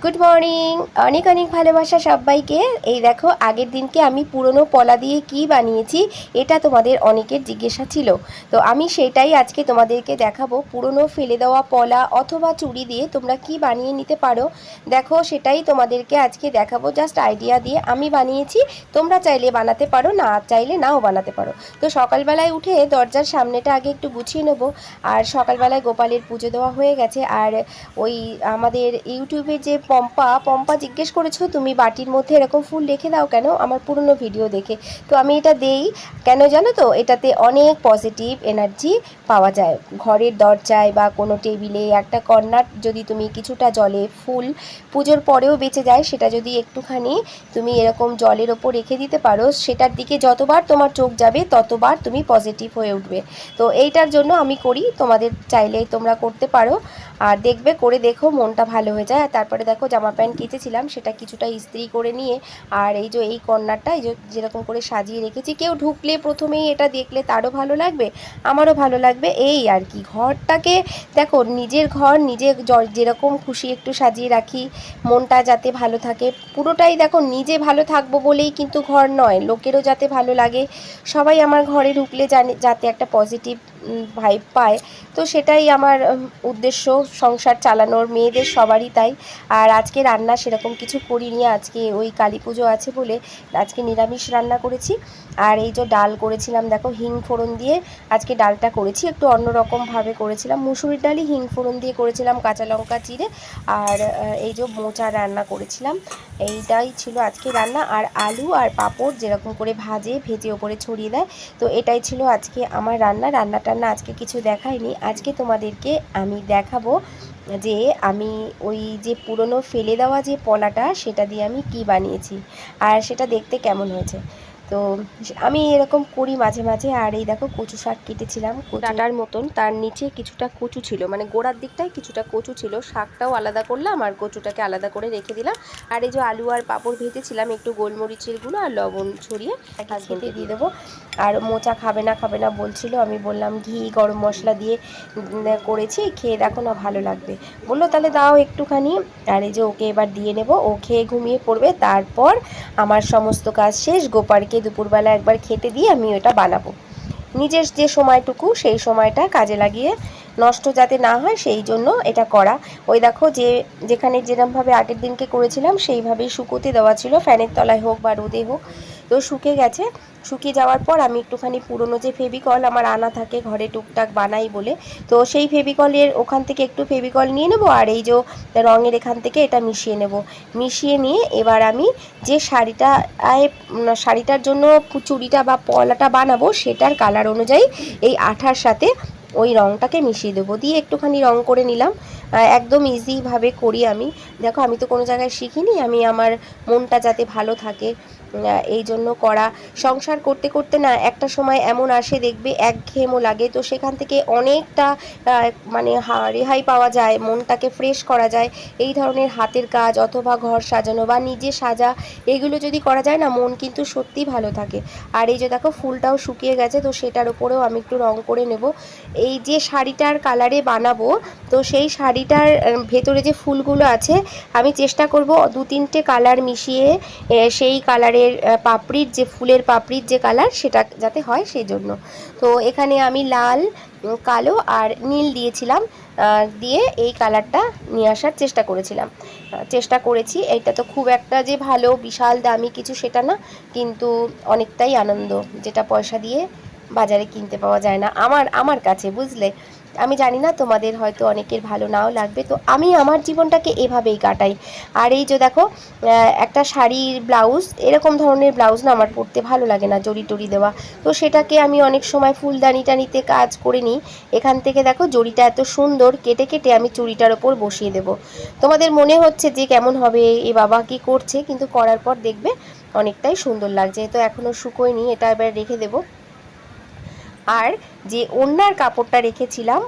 Good morning. অনেক অনেক ভালোবাসা সবাইকে। এই দেখো আগের দিনকে আমি পুরনো পলা দিয়ে কি বানিয়েছি, এটা তোমাদের অনেকের জিজ্ঞাসা ছিল। তো আমি সেটাই আজকে তোমাদেরকে দেখাবো। পুরনো ফেলে দেওয়া পলা অথবা চুড়ি দিয়ে তোমরা কি বানিয়ে নিতে পারো, দেখো সেটাই তোমাদেরকে আজকে দেখাবো। জাস্ট আইডিয়া দিয়ে আমি বানিয়েছি, তোমরা চাইলে বানাতে পারো, না চাইলে নাও বানাতে পারো। তো সকালবেলায় উঠে দরজার সামনেটা আগে একটু গুছিয়ে নেবো। আর সকালবেলায় গোপালের পুজো দেওয়া হয়ে গেছে। আর ওই আমাদের ইউটিউবে যে পম্পা জিজ্ঞেস করেছো তুমি বাটির মধ্যে এরকম ফুল রেখে দাও কেন, আমার পুরনো ভিডিও দেখে। তো আমি এটা দেই কেন জানো তো, এটাতে অনেক পজিটিভ এনার্জি পাওয়া যায়। ঘরের দরজায় বা কোনো টেবিলে একটা কর্নার যদি তুমি কিছুটা জলে ফুল পুজোর পরেও বেঁচে যায়, সেটা যদি একটুখানি তুমি এরকম জলের ওপর রেখে দিতে পারো, সেটার দিকে যতবার তোমার চোখ যাবে ততবার তুমি পজিটিভ হয়ে উঠবে। তো এইটার জন্য আমি করি, তোমাদের চাইলে তোমরা করতে পারো। আর দেখবে করে দেখো, মনটা ভালো হয়ে যায়। আর তারপরে দেখো জামা প্যান্ট কেচেছিলাম, সেটা কিছুটা ইস্ত্রি করে নিয়ে, আর এই যে এই কর্নারটা এই যে যেরকম করে সাজিয়ে রেখেছি, কেউ ঢুকলে প্রথমেই এটা দেখলে তারও ভালো লাগবে, আমারও ভালো লাগবে। এই আর কি, ঘরটাকে দেখো নিজের ঘর নিজে যেরকম খুশি একটু সাজিয়ে রাখি, মনটা যাতে ভালো থাকে। পুরোটাই দেখো নিজে ভালো থাকবো বলেই কিন্তু ঘর নয়, লোকেরও যাতে ভালো লাগে, সবাই আমার ঘরে ঢুকলে যাতে একটা পজিটিভ ভাইব পায়। তো সেটাই আমার উদ্দেশ্য সংসার চালানোর, মেয়েদের সবারই তাই। আর আজকে রান্না সেরকম কিছু করিনি, আজকে ওই কালী পুজো আছে বলে আজকে নিরামিষ রান্না করেছি। আর এই যে ডাল করেছিলাম দেখো হিং ফোড়ন দিয়ে, আজকে ডালটা করেছি একটু অন্যরকমভাবে করেছিলাম, মুসুরির ডালই হিং ফোড়ন দিয়ে করেছিলাম, কাঁচা লঙ্কা চিড়ে। আর এই যে মোচা রান্না করেছিলাম, এইটাই ছিল আজকে রান্না। আর আলু আর পাঁপড় যেরকম করে ভেজে ওপরে ছড়িয়ে দেয়, তো এটাই ছিল আজকে আমার রান্না টান্না আজকে কিছু দেখাইনি। আজকে তোমাদেরকে আমি দেখাবো যে আমি ওই যে পুরনো ফেলে দেওয়া যে পলাটা, সেটা দিয়ে আমি কি বানিয়েছি আর সেটা দেখতে কেমন হয়েছে। তো আমি এরকম করি মাঝে মাঝে। আর এই দেখো কচু শাক কেটেছিলাম, ডাঁটার মতন, তার নিচে কিছুটা কচু ছিল, মানে গোড়ার দিকটায় কিছুটা কচু ছিল, শাকটাও আলাদা করলাম আর কচুটাকে আলাদা করে রেখে দিলাম। আর এই যে আলু আর পাঁপড় ভেজেছিলাম, একটু গোলমরিচের গুঁড়ো আর লবণ ছড়িয়ে খেতে দিয়ে দেবো। আর মোচা খাবে না বলছিল, আমি বললাম ঘি গরম মশলা দিয়ে করেছি, খেয়ে দেখো না ভালো লাগবে। বললো তাহলে দাও একটুখানি। আর এই যে ওকে এবার দিয়ে নেব, ও খেয়ে ঘুমিয়ে পড়বে, তারপর আমার সমস্ত কাজ শেষ। গোপালকে দুপুরবেলা একবার খেতে দিয়ে আমি ওটা বানাবো। নিজের যে সময়টুকু, সেই সময়টা কাজে লাগিয়ে, নষ্ট যাতে না হয় সেই জন্য এটা করা। ওই দেখো যেখানে যেরকমভাবে আগের দিনকে করেছিলাম সেইভাবেই শুকোতে দেওয়া ছিল, ফ্যানের তলায় হোক বা রোদে হোক। তো শুকে গেছে। শুকিয়ে যাওয়ার পর আমি একটুখানি পুরনো যে ফেভিকল আমার আনা থাকে ঘরে, টুকটাক বানাই বলে, তো সেই ফেভিকলের ওখান থেকে একটু ফেভিকল নিয়ে নেব। আর এই যে রঙের এখান থেকে এটা মিশিয়ে নেব। মিশিয়ে নিয়ে এবার আমি যে শাড়িটার জন্য চুড়িটা বা পলাটা বানাবো, সেটার কালার অনুযায়ী এই আঠার সাথে ওই রঙটাকে মিশিয়ে দেবো, দিয়ে একটুখানি রঙ করে নিলাম। একদম ইজিভাবে করি আমি। দেখো আমি তো কোনো জায়গায় শিখিনি, আমি আমার মনটা যাতে ভালো থাকে এই জন্য করা। সংসার করতে করতে না একটা সময় এমন আসে দেখবে একঘেয়েমো লাগে, তো সেখান থেকে অনেকটা মানে রেহাই পাওয়া যায়, মনটাকে ফ্রেশ করা যায়। এই ধরনের হাতের কাজ অথবা ঘর সাজানো বা নিজে সাজা, এগুলো যদি করা যায় না, মন কিন্তু সত্যিই ভালো থাকে। আর এই যে দেখো ফুলটাও শুকিয়ে গেছে, তো সেটার উপরেও আমি একটু রং করে নেব। এই যে শাড়িটার কালারে বানাবো, তো সেই শাড়িটার ভেতরে যে ফুলগুলো আছে, আমি চেষ্টা করব 2-3টে কালার মিশিয়ে সেই কালারের পাপড়ির যে ফুলের পাপড়ির যে কালার, সেটা যাতে হয় সেই জন্য। তো এখানে আমি লাল, কালো আর নীল দিয়েছিলাম, দিয়ে এই কালারটা নিয়ে আসার চেষ্টা করেছি। এইটা তো খুব একটা যে ভালো বিশাল দামি কিছু সেটা না, কিন্তু অনেকটাই আনন্দ, যেটা পয়সা দিয়ে বাজারে কিনতে পাওয়া যায় না আমার কাছে, বুঝলে। আমি জানি না তোমাদের হয়তো অনেকের ভালো নাও লাগবে, তো আমি আমার জীবনটাকে এভাবেই কাটাই। আর এই যে দেখো একটা শাড়ির ব্লাউজ, এরকম ধরনের ব্লাউজ না আমার পরতে ভালো লাগে না, জড়ি টড়ি দেওয়া। তো সেটাকে আমি অনেক সময় ফুলদানি টানিতে কাজ করে নিই। এখান থেকে দেখো জড়িটা এত সুন্দর কেটে কেটে আমি চুড়িটার ওপর বসিয়ে দেব। তোমাদের মনে হচ্ছে যে কেমন হবে, এ বাবা কি করছে, কিন্তু করার পর দেখবে অনেকটাই সুন্দর লাগছে। তো এখনও শুকোয়নি, এটা এবার রেখে দেবো। আর যে ওড়নার কাপড়টা রেখেছিলাম,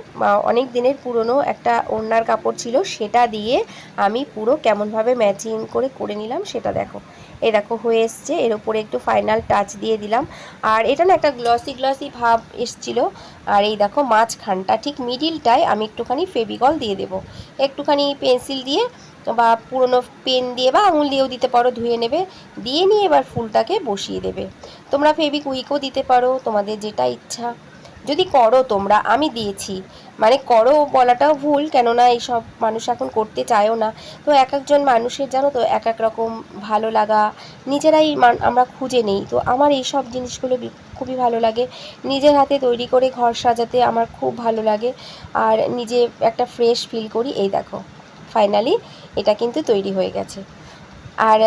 অনেক দিনের পুরনো একটা ওড়নার কাপড় ছিল, সেটা দিয়ে আমি পুরো কেমনভাবে ম্যাচিং করে নিলাম, সেটা দেখো। এই দেখো হয়ে এসছে, এর উপরে একটু ফাইনাল টাচ দিয়ে দিলাম। আর এটা না একটা গ্লসি ভাব এসছিল। আর এই দেখো মাঝখানটা ঠিক মিডিলটায় আমি একটুখানি ফেভিকল দিয়ে দেবো, একটুখানি পেন্সিল দিয়ে বা পুরনো পেন দিয়ে বা আঙুল দিয়েও দিতে পারো, ধুয়ে নেবে, দিয়ে নিয়ে এবার ফুলটাকে বসিয়ে দেবে। তোমরা ফেভিকুইকও দিতে পারো, তোমাদের যেটা ইচ্ছা যদি করো তোমরা। আমি দিয়েছি, মানে করো বলাটাও ভুল, কেননা এইসব মানুষ এখন করতে চায়ও না। তো এক একজন মানুষের জানো তো এক এক রকম ভালো লাগা নিজেরাই আমরা খুঁজে নেই। তো আমার এই সব জিনিসগুলো খুবই ভালো লাগে, নিজের হাতে তৈরি করে ঘর সাজাতে আমার খুব ভালো লাগে, আর নিজে একটা ফ্রেশ ফিল করি। এই দেখো ফাইনালি এটা কিন্তু তৈরি হয়ে গেছে। আর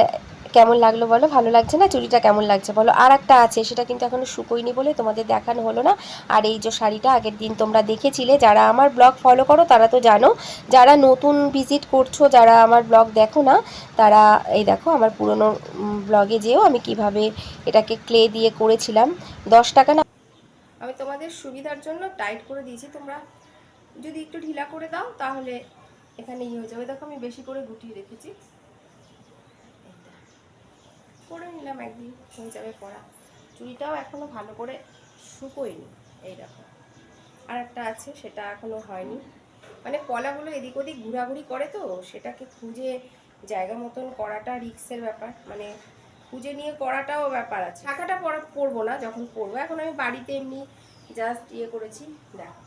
কেমন লাগলো বলো? ভালো লাগছে না? চুড়িটা কেমন লাগছে বলো? আর একটা আছে, সেটা কিন্তু এখনও শুকোয়নি বলে তোমাদের দেখানো হলো না। আর এই যে শাড়িটা আগের দিন তোমরা দেখেছিলে, যারা আমার ব্লগ ফলো করো তারা তো জানো, যারা নতুন ভিজিট করছো, যারা আমার ব্লগ দেখো না, তারা এই দেখো আমার পুরনো ব্লগে যেও আমি কিভাবে এটাকে ক্লে দিয়ে করেছিলাম। 10 টাকা না, আমি তোমাদের সুবিধার জন্য টাইট করে দিয়েছি, তোমরা যদি একটু ঢিলা করে দাও তাহলে এখানে হয়ে যাবে। দেখো আমি বেশি করে গুটিয়ে রেখেছি, পরে নিলাম, একদিন হয়ে যাবে পরা। চুড়িটাও এখনও ভালো করে শুকোয়নি, এই দেখো। আর একটা আছে, সেটা এখনও হয়নি, মানে পলাগুলো এদিক ওদিক ঘোরাঘুরি করে, তো সেটাকে খুঁজে জায়গা মতন করাটা রিস্কের ব্যাপার, মানে খুঁজে নিয়ে করাটাও ব্যাপার আছে। শাখাটা পরবো না, যখন পরবো। এখন আমি বাড়িতে এমনি জাস্ট করেছি, দেখো।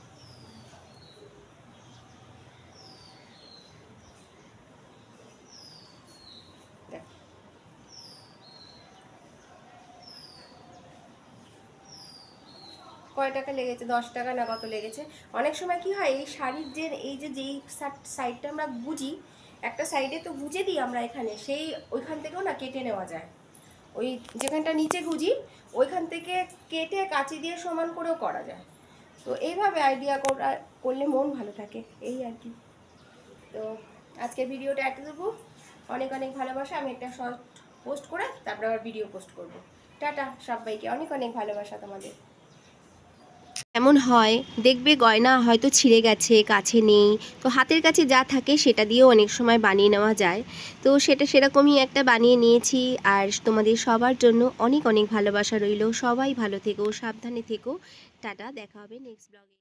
কয় টাকা লেগেছে? 10 টাকা না কত লেগেছে। অনেক সময় কি হয়, এই শাড়ির যে এই যে যেই সাইডটা আমরা গুজি, একটা সাইডে তো গুজে দিই আমরা এখানে, সেই ওইখান থেকেও না কেটে নেওয়া যায়। ওই যেখানটা নিচে গুজি ওইখান থেকে কেটে কাঁচি দিয়ে সমান করেও করা যায়। তো এইভাবে আইডিয়া করলে মন ভালো থাকে, এই আর কি। তো আজকের ভিডিওটা এতটুকু, অনেক অনেক ভালোবাসা। আমি একটা শর্ট পোস্ট করে তারপরে আবার ভিডিও পোস্ট করব। টাটা সবাইকে, অনেক অনেক ভালোবাসা তোমাদের। এমন হয় দেখবে গয়না হয়তো ছিঁড়ে গেছে, কাছে নেই, তো হাতের কাছে যা থাকে সেটা দিয়েও অনেক সময় বানিয়ে নেওয়া যায়। তো সেটা সেরকমই একটা বানিয়ে নিয়েছি। আর তোমাদের সবার জন্য অনেক অনেক ভালোবাসা রইল। সবাই ভালো থেকো, সাবধানে থেকো। টাটা, দেখা হবে নেক্সট ব্লগে।